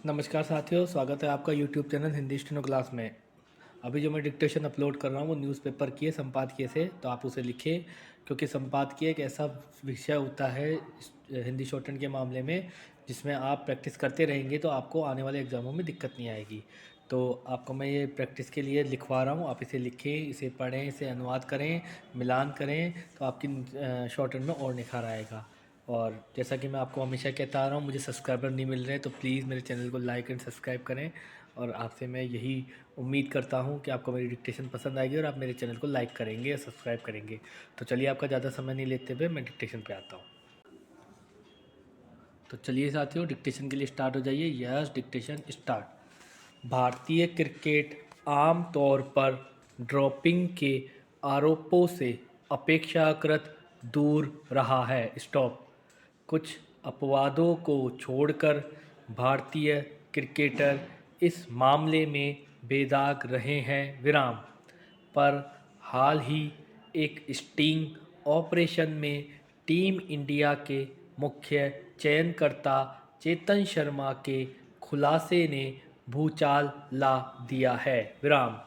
नमस्कार साथियों, स्वागत है आपका YouTube channel Hindi steno class में। अभी जो मैं डिक्टेशन अपलोड कर रहा हूँ वो न्यूज़पेपर की है, संपादकीय से, तो आप उसे लिखिए क्योंकि संपादकीय एक ऐसा विषय होता है हिंदी शॉर्टहैंड के मामले में जिसमें आप प्रैक्टिस करते रहेंगे तो आपको आने वाले एग्ज़ामों में दिक्कत नहीं आएगी। तो आपको मैं ये प्रैक्टिस के लिए लिखवा रहा हूँ, आप इसे लिखें, इसे पढ़ें, इसे अनुवाद करें, मिलान करें, तो आपकी शॉर्टहैंड में और निखार आएगा। और जैसा कि मैं आपको हमेशा कहता आ रहा हूँ, मुझे सब्सक्राइबर नहीं मिल रहे हैं, तो प्लीज़ मेरे चैनल को लाइक एंड सब्सक्राइब करें। और आपसे मैं यही उम्मीद करता हूँ कि आपको मेरी डिक्टेशन पसंद आएगी और आप मेरे चैनल को लाइक करेंगे या सब्सक्राइब करेंगे। तो चलिए, आपका ज़्यादा समय नहीं लेते हुए मैं डिक्टेशन पे आता हूँ। तो चलिए साथियों, डिक्टेशन के लिए स्टार्ट हो जाइए। Yes, dictation start. भारतीय क्रिकेट आम तौर पर ड्रॉपिंग के आरोपों से अपेक्षाकृत दूर रहा है। स्टॉप। कुछ अपवादों को छोड़कर भारतीय क्रिकेटर इस मामले में बेदाग रहे हैं। विराम। पर हाल ही एक स्टिंग ऑपरेशन में टीम इंडिया के मुख्य चयनकर्ता चेतन शर्मा के खुलासे ने भूचाल ला दिया है। विराम।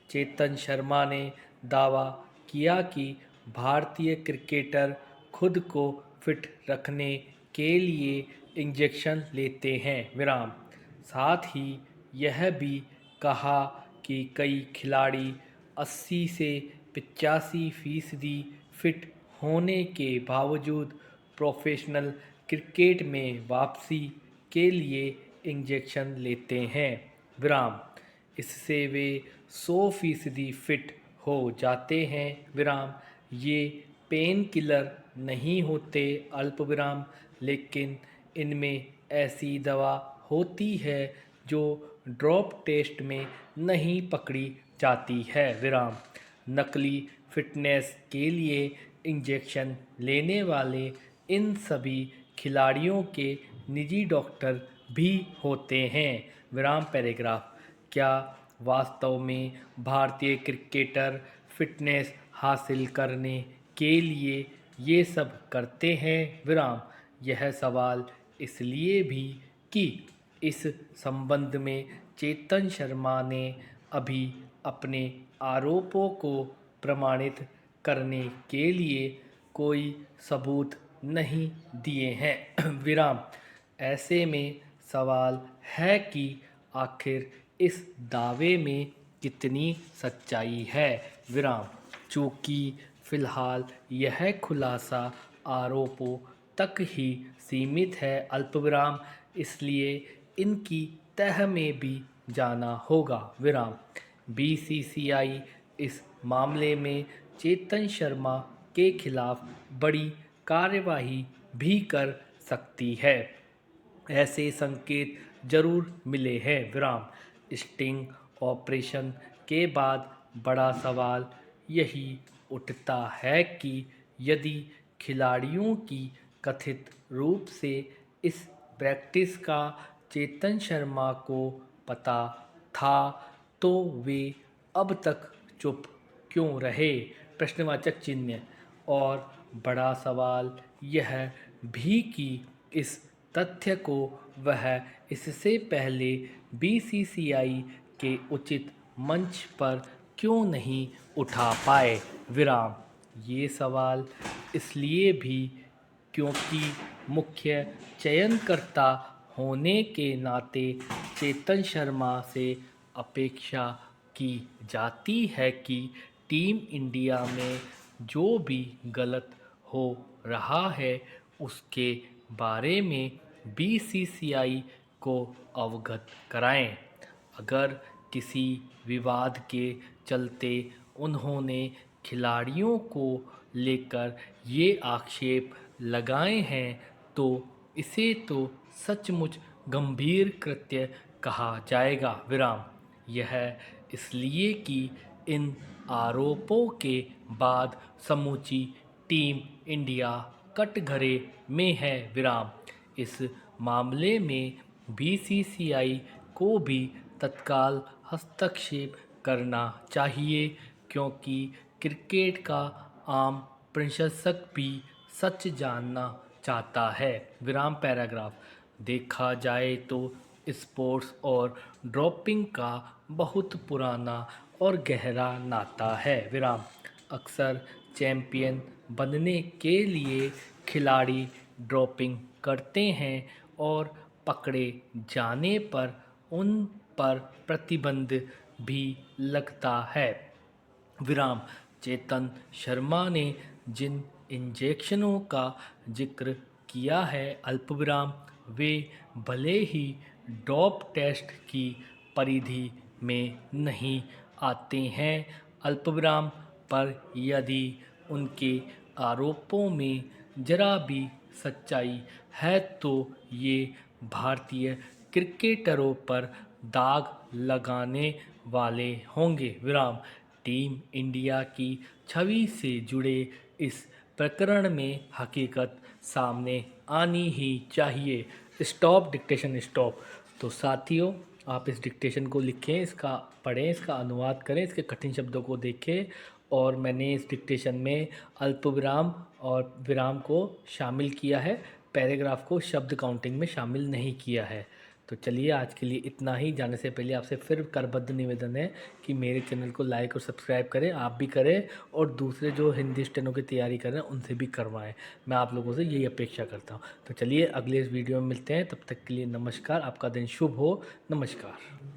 चेतन शर्मा ने दावा किया कि भारतीय क्रिकेटर खुद को फिट रखने के लिए इंजेक्शन लेते हैं। विराम। साथ ही यह भी कहा कि कई खिलाड़ी 80 से 85% फिट होने के बावजूद प्रोफेशनल क्रिकेट में वापसी के लिए इंजेक्शन लेते हैं। विराम। इससे वे 100% फिट हो जाते हैं। विराम। ये पेन किलर नहीं होते। अल्प विराम। लेकिन इनमें ऐसी दवा होती है जो ड्रॉप टेस्ट में नहीं पकड़ी जाती है। विराम। नकली फिटनेस के लिए इंजेक्शन लेने वाले इन सभी खिलाड़ियों के निजी डॉक्टर भी होते हैं। विराम पैराग्राफ। क्या वास्तव में भारतीय क्रिकेटर फिटनेस हासिल करने के लिए ये सब करते हैं? विराम। यह सवाल इसलिए भी कि इस संबंध में चेतन शर्मा ने अभी अपने आरोपों को प्रमाणित करने के लिए कोई सबूत नहीं दिए हैं। विराम। ऐसे में सवाल है कि आखिर इस दावे में कितनी सच्चाई है। विराम। चूँकि फिलहाल यह खुलासा आरोपों तक ही सीमित है। अल्पविराम। इसलिए इनकी तह में भी जाना होगा। विराम। बीसीसीआई इस मामले में चेतन शर्मा के खिलाफ बड़ी कार्यवाही भी कर सकती है। ऐसे संकेत जरूर मिले हैं। विराम। स्टिंग ऑपरेशन के बाद बड़ा सवाल यही उठता है कि यदि खिलाड़ियों की कथित रूप से इस प्रैक्टिस का चेतन शर्मा को पता था तो वे अब तक चुप क्यों रहे? प्रश्नवाचक चिन्ह। और बड़ा सवाल यह भी कि इस तथ्य को वह इससे पहले बीसीसीआई के उचित मंच पर क्यों नहीं उठा पाए? विराम। ये सवाल इसलिए भी क्योंकि मुख्य चयनकर्ता होने के नाते चेतन शर्मा से अपेक्षा की जाती है कि टीम इंडिया में जो भी गलत हो रहा है उसके बारे में बीसीसीआई को अवगत कराएं। अगर किसी विवाद के चलते उन्होंने खिलाड़ियों को लेकर ये आक्षेप लगाए हैं तो इसे तो सचमुच गंभीर कृत्य कहा जाएगा। विराम। यह इसलिए कि इन आरोपों के बाद समूची टीम इंडिया कटघरे में है। विराम। इस मामले में बीसीसीआई को भी तत्काल हस्तक्षेप करना चाहिए क्योंकि क्रिकेट का आम प्रशंसक भी सच जानना चाहता है। विराम पैराग्राफ। देखा जाए तो स्पोर्ट्स और ड्रॉपिंग का बहुत पुराना और गहरा नाता है। विराम। अक्सर चैंपियन बनने के लिए खिलाड़ी ड्रॉपिंग करते हैं और पकड़े जाने पर उन पर प्रतिबंध भी लगता है। विराम। चेतन शर्मा ने जिन इंजेक्शनों का जिक्र किया है अल्पविराम, वे भले ही डोप टेस्ट की परिधि में नहीं आते हैं अल्पविराम, पर यदि उनके आरोपों में जरा भी सच्चाई है तो ये भारतीय क्रिकेटरों पर दाग लगाने वाले होंगे। विराम। टीम इंडिया की छवि से जुड़े इस प्रकरण में हकीकत सामने आनी ही चाहिए। Stop dictation stop. तो साथियों, आप इस डिक्टेशन को लिखें, इसका पढ़ें, इसका अनुवाद करें, इसके कठिन शब्दों को देखें। और मैंने इस डिक्टेशन में अल्पविराम और विराम को शामिल किया है, पैराग्राफ को शब्द काउंटिंग में शामिल नहीं किया है। तो चलिए, आज के लिए इतना ही। जाने से पहले आपसे फिर करबद्ध निवेदन है कि मेरे चैनल को लाइक और सब्सक्राइब करें, आप भी करें, और दूसरे जो हिंदी स्टेनो की तैयारी कर रहे हैं उनसे भी करवाएं। मैं आप लोगों से यही अपेक्षा करता हूं। तो चलिए, अगले इस वीडियो में मिलते हैं। तब तक के लिए नमस्कार। आपका दिन शुभ हो। नमस्कार।